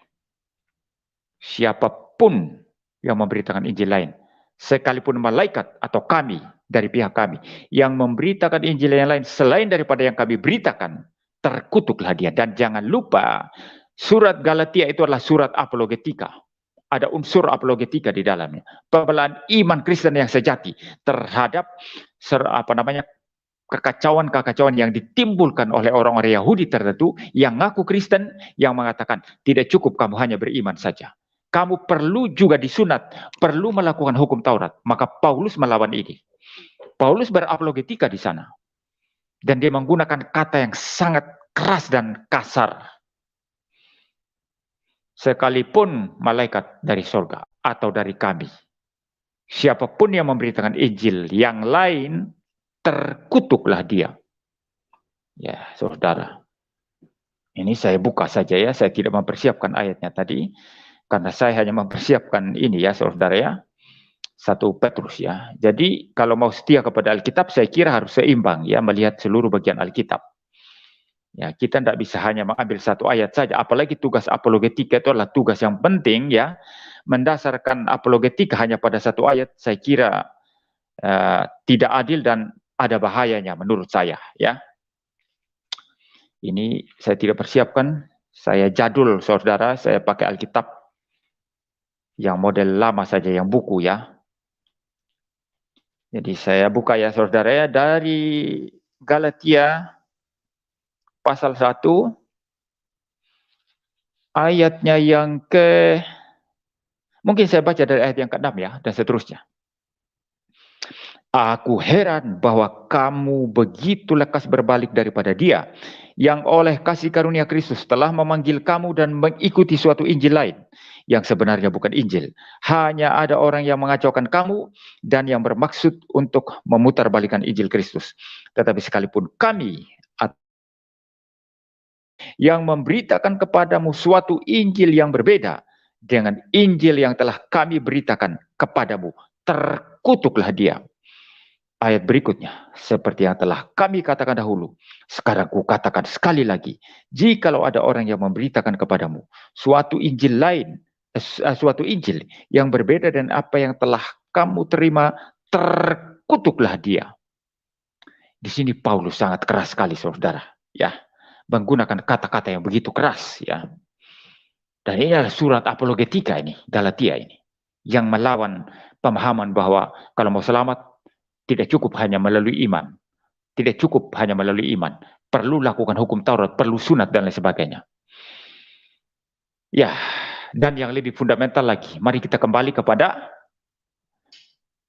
siapapun yang memberitakan Injil lain, sekalipun malaikat atau kami dari pihak kami yang memberitakan Injil yang lain selain daripada yang kami beritakan, terkutuklah dia. Dan jangan lupa, surat Galatia itu adalah surat apologetika. Ada unsur apologetika di dalamnya. Pembelaan iman Kristen yang sejati terhadap kekacauan-kekacauan yang ditimbulkan oleh orang-orang Yahudi tertentu yang ngaku Kristen, yang mengatakan tidak cukup kamu hanya beriman saja. Kamu perlu juga disunat, perlu melakukan hukum Taurat. Maka Paulus melawan ini. Paulus berapologetika di sana. Dan dia menggunakan kata yang sangat keras dan kasar. Sekalipun malaikat dari surga atau dari kami, siapapun yang memberitakan Injil yang lain, terkutuklah dia. Ya, saudara. Ini saya buka saja ya, saya tidak mempersiapkan ayatnya tadi. Karena saya hanya mempersiapkan ini ya, saudara ya. 1 Petrus ya. Jadi kalau mau setia kepada Alkitab, saya kira harus seimbang ya, melihat seluruh bagian Alkitab. Ya, kita tidak bisa hanya mengambil satu ayat saja, apalagi tugas apologetika itu adalah tugas yang penting ya. Mendasarkan apologetika hanya pada satu ayat, saya kira tidak adil dan ada bahayanya menurut saya ya. Ini saya tidak persiapkan, saya jadul saudara, saya pakai Alkitab yang model lama saja, yang buku ya. Jadi saya buka ya saudara ya, dari Galatia pasal 1 ayatnya yang mungkin saya baca dari ayat yang ke-6 ya, dan seterusnya. Aku heran bahwa kamu begitu lekas berbalik daripada Dia yang oleh kasih karunia Kristus telah memanggil kamu dan mengikuti suatu Injil lain yang sebenarnya bukan Injil. Hanya ada orang yang mengacaukan kamu dan yang bermaksud untuk memutarbalikkan Injil Kristus. Tetapi sekalipun kami yang memberitakan kepadamu suatu Injil yang berbeda dengan Injil yang telah kami beritakan kepadamu, terkutuklah dia. Ayat berikutnya, seperti yang telah kami katakan dahulu, sekarang ku katakan sekali lagi, jikalau ada orang yang memberitakan kepadamu suatu Injil lain, suatu Injil yang berbeda dengan apa yang telah kamu terima, terkutuklah dia. Di sini Paulus sangat keras sekali, saudara, ya, menggunakan kata-kata yang begitu keras, ya. Dan ini adalah surat apologetika ini, Galatia ini, yang melawan pemahaman bahwa kalau mau selamat tidak cukup hanya melalui iman. Tidak cukup hanya melalui iman. Perlu lakukan hukum Taurat, perlu sunat dan lain sebagainya. Ya, dan yang lebih fundamental lagi, mari kita kembali kepada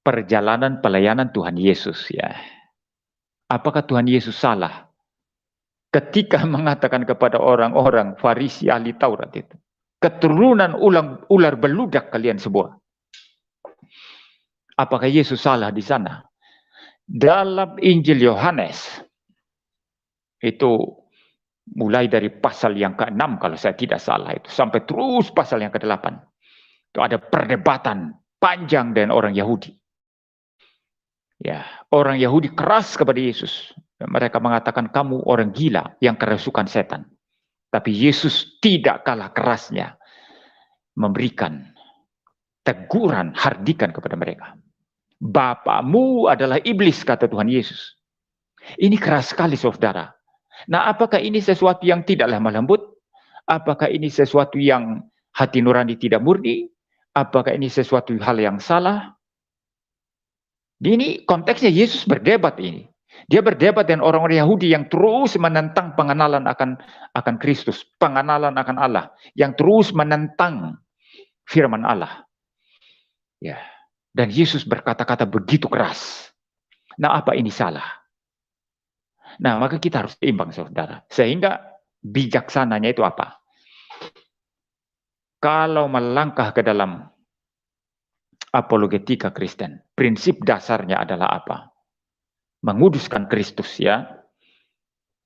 perjalanan pelayanan Tuhan Yesus ya. Apakah Tuhan Yesus salah ketika mengatakan kepada orang-orang Farisi ahli Taurat itu, keturunan ular beludak kalian semua? Apakah Yesus salah di sana? Dalam Injil Yohanes, itu mulai dari pasal yang ke-6 kalau saya tidak salah itu, sampai terus pasal yang ke-8. Itu ada perdebatan panjang dengan orang Yahudi. Ya, orang Yahudi keras kepada Yesus. Mereka mengatakan kamu orang gila yang kerasukan setan. Tapi Yesus tidak kalah kerasnya memberikan teguran, hardikan kepada mereka. Bapakmu adalah iblis, kata Tuhan Yesus. Ini keras sekali, saudara. Nah, apakah ini sesuatu yang tidak lemah lembut? Apakah ini sesuatu yang hati nurani tidak murni? Apakah ini sesuatu hal yang salah? Ini konteksnya Yesus berdebat ini. Dia berdebat dengan orang-orang Yahudi yang terus menentang pengenalan akan Kristus, pengenalan akan Allah, yang terus menentang firman Allah. Ya. Dan Yesus berkata-kata begitu keras. Nah, apa ini salah? Nah, maka kita harus seimbang, saudara. Sehingga bijaksananya itu apa? Kalau melangkah ke dalam apologetika Kristen, prinsip dasarnya adalah apa? Menguduskan Kristus, ya.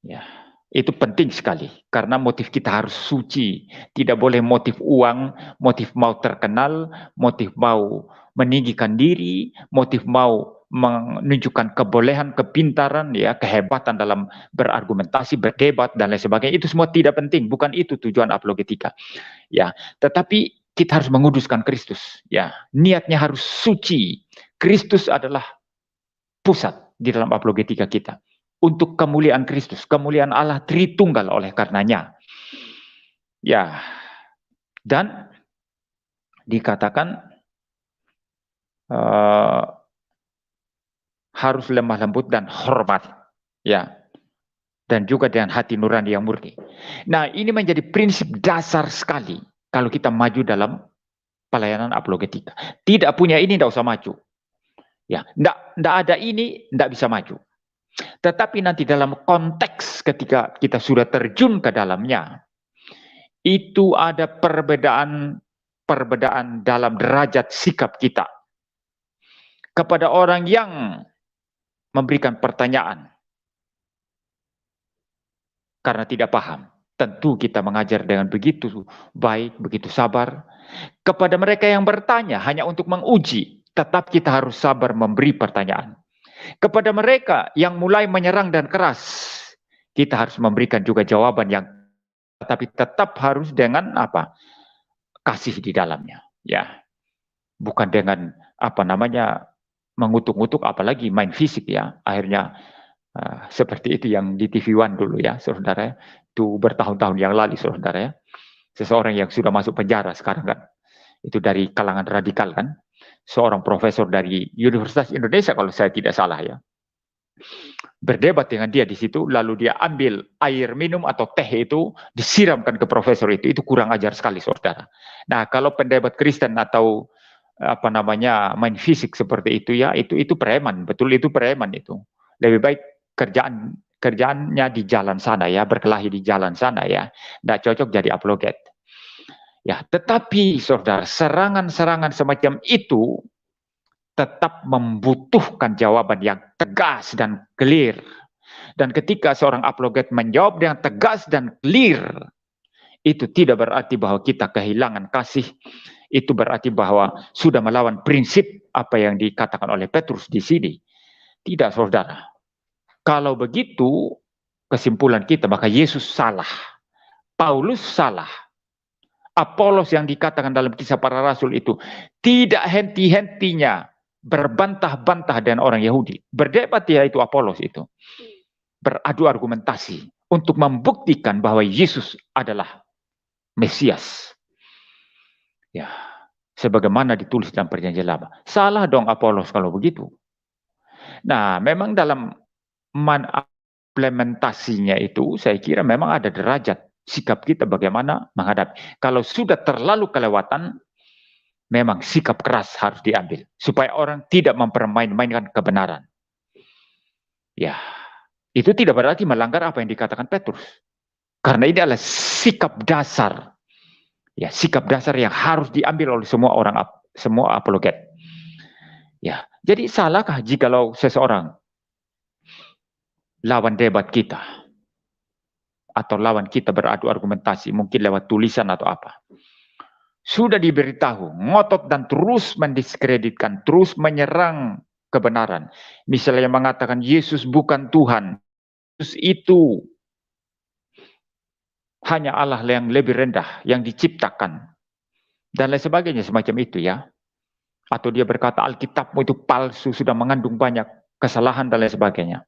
Ya, itu penting sekali karena motif kita harus suci. Tidak boleh motif uang, motif mau terkenal, motif mau meninggikan diri, motif mau menunjukkan kebolehan, kepintaran, ya, kehebatan dalam berargumentasi, berdebat dan lain sebagainya. Itu semua tidak penting, bukan itu tujuan apologetika. Ya, tetapi kita harus menguduskan Kristus, ya. Niatnya harus suci. Kristus adalah pusat di dalam apologetika kita. Untuk kemuliaan Kristus, kemuliaan Allah Tritunggal oleh karenanya. Ya. Dan dikatakan harus lemah lembut dan hormat. Ya. Dan juga dengan hati nurani yang murni. Nah, ini menjadi prinsip dasar sekali kalau kita maju dalam pelayanan apologetika. Tidak punya ini, tidak usah maju. Ya, tidak ada ini, tidak bisa maju. Tetapi nanti dalam konteks ketika kita sudah terjun ke dalamnya, itu ada perbedaan dalam derajat sikap kita. Kepada orang yang memberikan pertanyaan karena tidak paham, tentu kita mengajar dengan begitu baik, begitu sabar. Kepada mereka yang bertanya hanya untuk menguji, tetap kita harus sabar memberi pertanyaan. Kepada mereka yang mulai menyerang dan keras, kita harus memberikan juga jawaban yang, tapi tetap harus dengan apa? Kasih di dalamnya, ya. Bukan dengan apa namanya mengutuk-ngutuk, apalagi main fisik, ya. Akhirnya seperti itu yang di TV One dulu, ya, saudara. Itu bertahun-tahun yang lalu, saudara, ya. Seseorang yang sudah masuk penjara sekarang kan. Itu dari kalangan radikal kan. Seorang profesor dari Universitas Indonesia kalau saya tidak salah, ya. Berdebat dengan dia di situ, lalu dia ambil air minum atau teh itu, disiramkan ke profesor itu kurang ajar sekali, saudara. Nah, kalau pendebat Kristen atau apa namanya main fisik seperti itu, ya, itu preman, betul, itu preman itu. Lebih baik kerjaannya di jalan sana, ya, berkelahi di jalan sana, ya, tidak cocok jadi apologet. Ya, tetapi saudara, serangan-serangan semacam itu tetap membutuhkan jawaban yang tegas dan clear. Dan ketika seorang apologet menjawab dengan tegas dan clear, itu tidak berarti bahwa kita kehilangan kasih. Itu berarti bahwa sudah melawan prinsip apa yang dikatakan oleh Petrus di sini. Tidak, saudara. Kalau begitu, kesimpulan kita, maka Yesus salah. Paulus salah. Apolos yang dikatakan dalam Kisah Para Rasul itu tidak henti-hentinya berbantah-bantah dengan orang Yahudi. Berdebat, ya, itu Apolos itu. Beradu argumentasi untuk membuktikan bahwa Yesus adalah Mesias. Ya, sebagaimana ditulis dalam Perjanjian Lama. Salah dong Apolos kalau begitu. Nah, memang dalam implementasinya itu saya kira memang ada derajat sikap kita bagaimana menghadapi. Kalau sudah terlalu kelewatan, memang sikap keras harus diambil supaya orang tidak mempermain-mainkan kebenaran. Ya, itu tidak berarti melanggar apa yang dikatakan Petrus. Karena ini adalah sikap dasar. Ya, sikap dasar yang harus diambil oleh semua orang, semua apologet. Ya, jadi salahkah jikalau seseorang lawan debat kita atau lawan kita beradu argumentasi, mungkin lewat tulisan atau apa, sudah diberitahu, ngotot dan terus mendiskreditkan, terus menyerang kebenaran. Misalnya mengatakan Yesus bukan Tuhan, Yesus itu hanya Allah yang lebih rendah, yang diciptakan, dan lain sebagainya semacam itu, ya. Atau dia berkata Alkitabmu itu palsu, sudah mengandung banyak kesalahan dan lain sebagainya.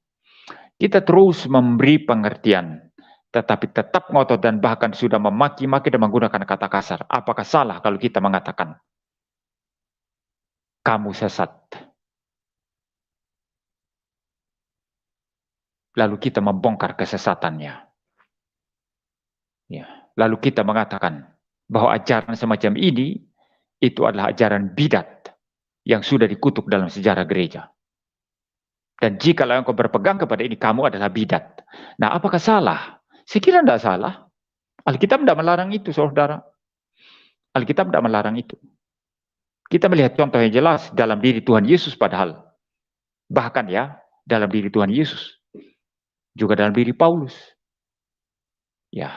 Kita terus memberi pengertian, tetapi tetap ngotot dan bahkan sudah memaki-maki dan menggunakan kata kasar. Apakah salah kalau kita mengatakan, kamu sesat? Lalu kita membongkar kesesatannya. Ya. Lalu kita mengatakan bahwa ajaran semacam ini itu adalah ajaran bidat yang sudah dikutuk dalam sejarah gereja. Dan jika engkau berpegang kepada ini, kamu adalah bidat. Nah, apakah salah? Saya kira tidak salah. Alkitab tidak melarang itu, saudara. Alkitab tidak melarang itu. Kita melihat contoh yang jelas dalam diri Tuhan Yesus padahal. Bahkan ya, dalam diri Tuhan Yesus. Juga dalam diri Paulus. Ya.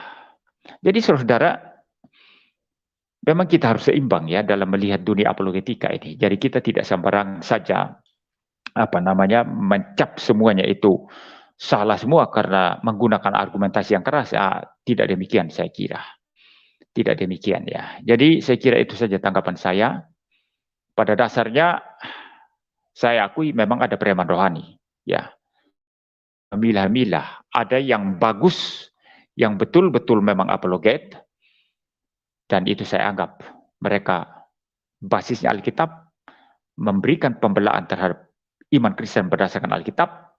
Jadi saudara, memang kita harus seimbang ya dalam melihat dunia apologetika ini. Jadi kita tidak sembarang saja mencap semuanya itu salah semua karena menggunakan argumentasi yang keras. Tidak demikian saya kira. Tidak demikian ya. Jadi saya kira itu saja tanggapan saya. Pada dasarnya saya akui memang ada preman rohani ya. Milah-milah, ada yang bagus, yang betul-betul memang apologet, dan itu saya anggap mereka basisnya Alkitab, memberikan pembelaan terhadap iman Kristen berdasarkan Alkitab.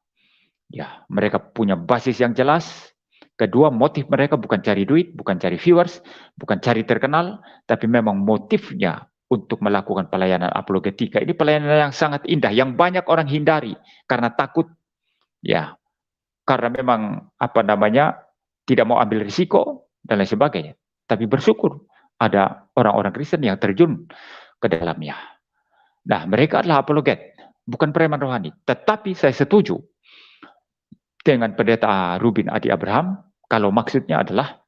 Ya, mereka punya basis yang jelas. Kedua, motif mereka bukan cari duit, bukan cari viewers, bukan cari terkenal, tapi memang motifnya untuk melakukan pelayanan apologetika. Ini pelayanan yang sangat indah, yang banyak orang hindari karena takut, ya, karena memang tidak mau ambil risiko dan lain sebagainya. Tapi bersyukur ada orang-orang Kristen yang terjun ke dalamnya. Nah, mereka adalah apologet, bukan preman rohani. Tetapi saya setuju dengan pendeta Rubin Adi Abraham, kalau maksudnya adalah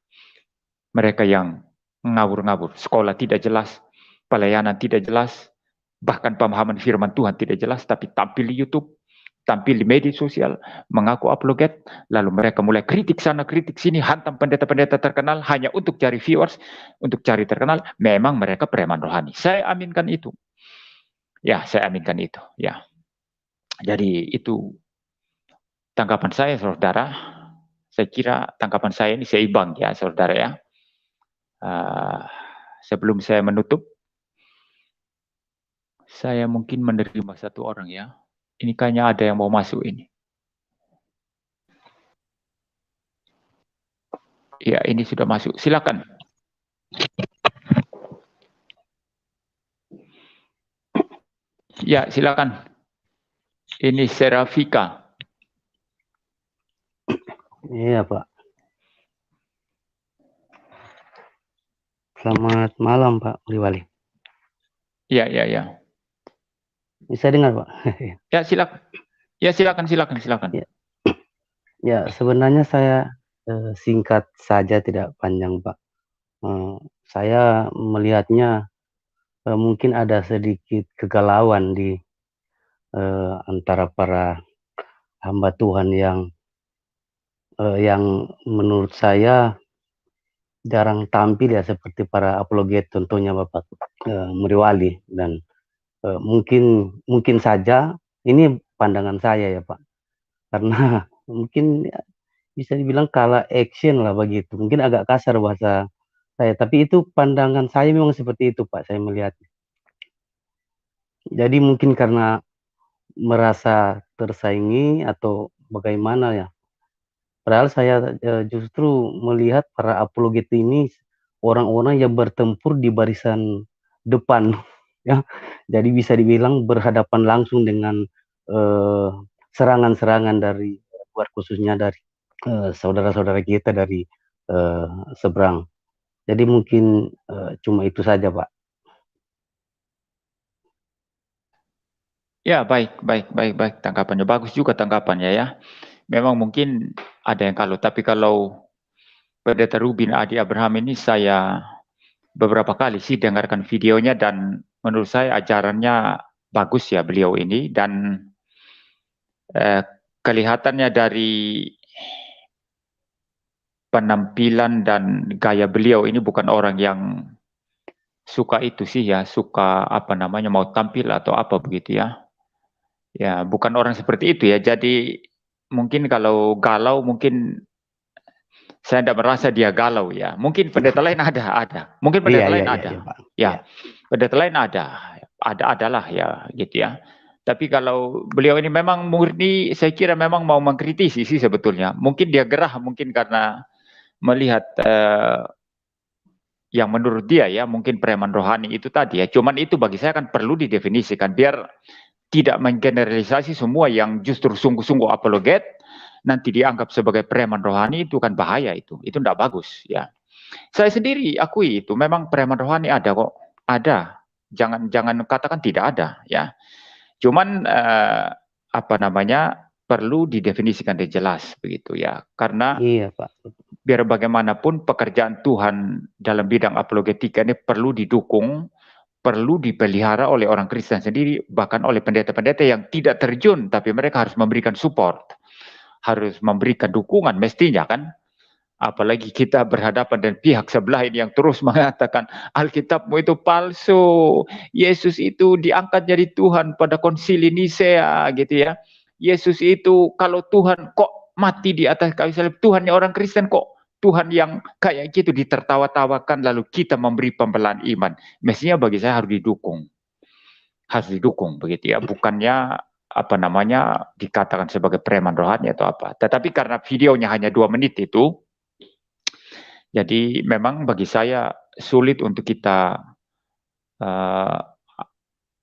mereka yang ngawur-ngawur, sekolah tidak jelas, pelayanan tidak jelas, bahkan pemahaman firman Tuhan tidak jelas, tapi tampil di YouTube, tampil di media sosial, mengaku apologet, lalu mereka mulai kritik sana, kritik sini, hantam pendeta-pendeta terkenal hanya untuk cari viewers, untuk cari terkenal. Memang mereka preman rohani. Saya aminkan itu. Ya, saya aminkan itu. Ya, jadi itu tanggapan saya, saudara. Saya kira tanggapan saya ini seimbang ya, saudara ya. Sebelum saya menutup, saya mungkin menerima satu orang ya. Ini kayaknya ada yang mau masuk ini. Ya, ini sudah masuk. Silakan. Ya, silakan. Ini Serafika.
Iya, Pak. Selamat malam, Pak Liwali.
Ya.
Bisa dengar, Pak?
Ya, silakan. Ya, silakan.
Ya, sebenarnya saya singkat saja, tidak panjang, Pak. Saya melihatnya mungkin ada sedikit kegalauan di antara para hamba Tuhan yang menurut saya jarang tampil ya, seperti para apologet, contohnya Bapak Muriwali, dan mungkin saja ini pandangan saya ya Pak, karena mungkin ya, bisa dibilang kalah action lah begitu, mungkin agak kasar bahasa saya, tapi itu pandangan saya memang seperti itu Pak, saya melihat. Jadi mungkin karena merasa tersaingi atau bagaimana ya, padahal saya justru melihat para apologet ini orang-orang yang bertempur di barisan depan ya, jadi bisa dibilang berhadapan langsung dengan serangan-serangan dari luar, khususnya dari saudara-saudara kita dari seberang. Jadi mungkin cuma itu saja Pak.
Ya, baik. Tanggapannya bagus juga tanggapannya ya. Memang mungkin ada yang tapi kalau Pendeta Rubin Adi Abraham ini saya beberapa kali sih dengarkan videonya, dan menurut saya ajarannya bagus ya beliau ini, dan kelihatannya dari penampilan dan gaya beliau ini bukan orang yang suka itu sih ya, suka mau tampil atau apa begitu ya. Ya, bukan orang seperti itu ya. Jadi mungkin kalau galau mungkin Saya tidak merasa dia galau ya. Mungkin pendeta lain ada. Mungkin pendeta lain ada.
Pak.
Ya, pendeta lain adalah ya gitu ya. Tapi kalau beliau ini memang murni, saya kira memang mau mengkritisi sih sebetulnya. Mungkin dia gerah, mungkin karena melihat yang menurut dia ya mungkin preman rohani itu tadi ya. Cuman itu bagi saya kan perlu didefinisikan biar tidak menggeneralisasi semua yang justru sungguh-sungguh apologet nanti dianggap sebagai preman rohani. Itu kan bahaya, itu tidak bagus ya. Saya sendiri akui itu memang preman rohani ada kok, ada. Jangan katakan tidak ada ya. Cuman perlu didefinisikan dengan jelas begitu ya. Karena
Iya, Pak.
biar bagaimanapun pekerjaan Tuhan dalam bidang apologetika ini perlu didukung, perlu dipelihara oleh orang Kristen sendiri, bahkan oleh pendeta-pendeta yang tidak terjun, tapi mereka harus memberikan support, harus memberikan dukungan mestinya kan. Apalagi kita berhadapan dengan pihak sebelah ini yang terus mengatakan Alkitabmu itu palsu, Yesus itu diangkat jadi Tuhan pada konsili Nisea gitu ya. Yesus itu kalau Tuhan kok mati di atas kayu salib, Tuhannya orang Kristen kok Tuhan yang kayak gitu ditertawa-tawakan lalu kita memberi pembelaan iman. Mestinya bagi saya harus didukung begitu ya, bukannya dikatakan sebagai preman rohani atau apa. Tetapi karena videonya hanya 2 menit itu, jadi memang bagi saya sulit untuk kita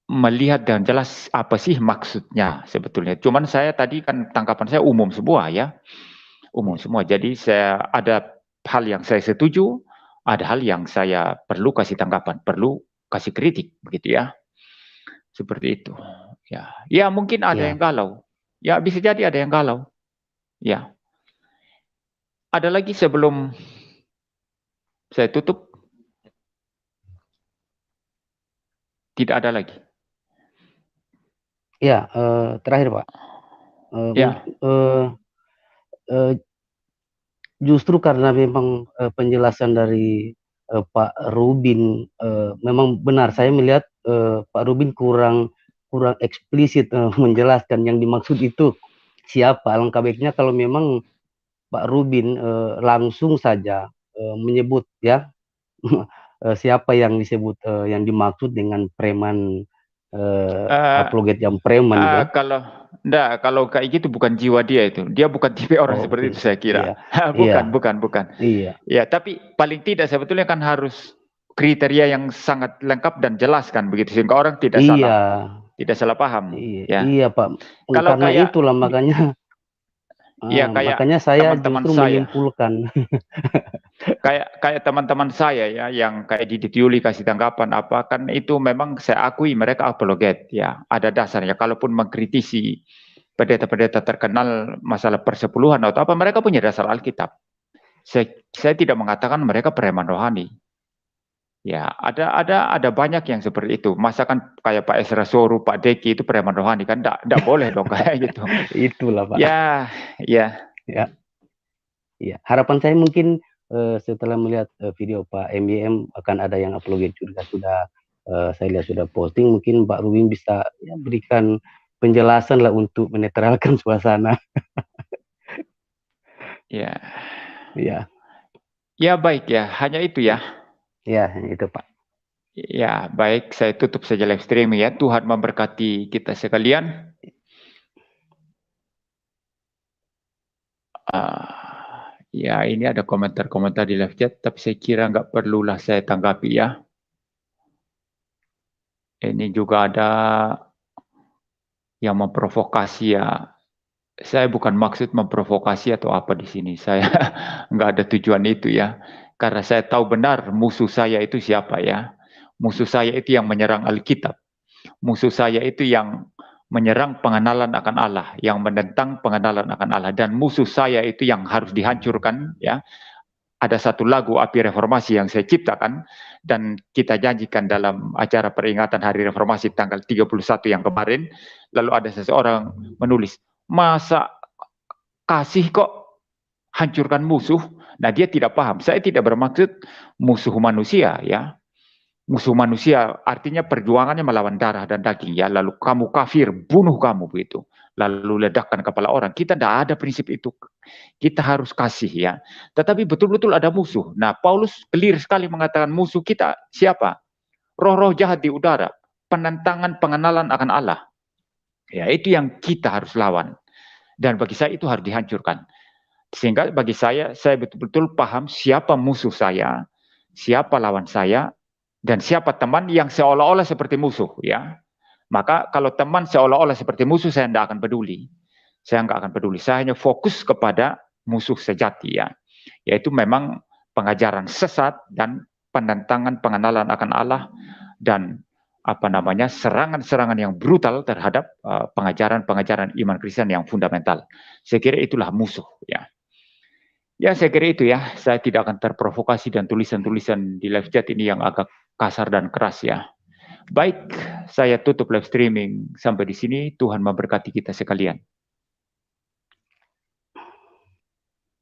melihat dengan jelas apa sih maksudnya sebetulnya. Cuman saya tadi kan tangkapan saya umum semua ya. Umum semua. Jadi saya ada hal yang saya setuju, ada hal yang saya perlu kasih tanggapan, perlu kasih kritik begitu ya. Seperti itu. Ya, ya mungkin ada yang galau. Ya bisa jadi ada yang galau. Ya. Ada lagi sebelum saya tutup? Tidak ada lagi.
Ya, terakhir Pak. Justru karena memang penjelasan dari Pak Rubin memang benar, saya melihat Pak Rubin kurang eksplisit menjelaskan yang dimaksud itu siapa. Alangkah baiknya kalau memang Pak Rubin langsung saja menyebut ya siapa yang disebut yang dimaksud dengan preman apologet yang preman gitu.
Kalau kayak gitu bukan jiwa dia itu. Dia bukan tipe orang seperti itu saya kira. Bukan.
Iya.
Ya, tapi paling tidak sebetulnya kan harus kriteria yang sangat lengkap dan jelas kan begitu sehingga orang tidak salah paham.
Iya, Pak. Karena itulah makanya makanya saya justru menyimpulkan.
kayak teman-teman saya ya yang kayak Didit Yuli kasih tanggapan apa kan itu memang saya akui mereka apologet ya, ada dasarnya. Kalaupun mengkritisi pendeta-pendeta terkenal masalah persepuluhan atau apa, mereka punya dasar Alkitab. Saya tidak mengatakan mereka preman rohani. Ya, ada banyak yang seperti itu. Masa kan kayak Pak Esra Soru, Pak Deki itu preman rohani kan? Enggak boleh dong kayak gitu.
Itulah Pak.
Ya.
Harapan saya mungkin setelah melihat video Pak MYM akan ada yang apologet juga sudah saya lihat sudah posting, mungkin Pak Rubin bisa ya, berikan penjelasan lah untuk menetralkan suasana.
Ya baik ya, hanya itu ya.
Ya itu Pak.
Ya baik, saya tutup saja live streaming ya. Tuhan memberkati kita sekalian. Ya ini ada komentar-komentar di live chat, tapi saya kira nggak perlulah saya tanggapi ya. Ini juga ada yang memprovokasi ya. Saya bukan maksud memprovokasi atau apa di sini. Saya nggak ada tujuan itu ya. Karena saya tahu benar musuh saya itu siapa ya. Musuh saya itu yang menyerang Alkitab. Musuh saya itu yang menyerang pengenalan akan Allah, yang menentang pengenalan akan Allah. Dan musuh saya itu yang harus dihancurkan ya. Ada satu lagu Api Reformasi yang saya ciptakan dan kita janjikan dalam acara peringatan Hari Reformasi tanggal 31 yang kemarin. Lalu ada seseorang menulis, masa kasih kok hancurkan musuh? Nah dia tidak paham. Saya tidak bermaksud musuh manusia ya. Musuh manusia artinya perjuangannya melawan darah dan daging ya. Lalu kamu kafir, bunuh kamu begitu. lalu ledakkan kepala orang. Kita tidak ada prinsip itu. Kita harus kasih ya. Tetapi betul-betul ada musuh. Nah, Paulus clear sekali mengatakan musuh kita siapa? Roh-roh jahat di udara, penentangan pengenalan akan Allah. Ya, itu yang kita harus lawan. Dan bagi saya itu harus dihancurkan. Sehingga bagi saya betul-betul paham siapa musuh saya, siapa lawan saya, dan siapa teman yang seolah-olah seperti musuh ya. Maka kalau teman seolah-olah seperti musuh, saya tidak akan peduli. Saya nggak akan peduli. Saya hanya fokus kepada musuh sejati ya. Yaitu memang pengajaran sesat dan penentangan pengenalan akan Allah dan serangan-serangan yang brutal terhadap pengajaran-pengajaran iman Kristen yang fundamental. Saya kira itulah musuh ya. Ya saya kira itu ya. Saya tidak akan terprovokasi dan tulisan-tulisan di live chat ini yang agak kasar dan keras ya. Baik, saya tutup live streaming sampai di sini. Tuhan memberkati kita sekalian.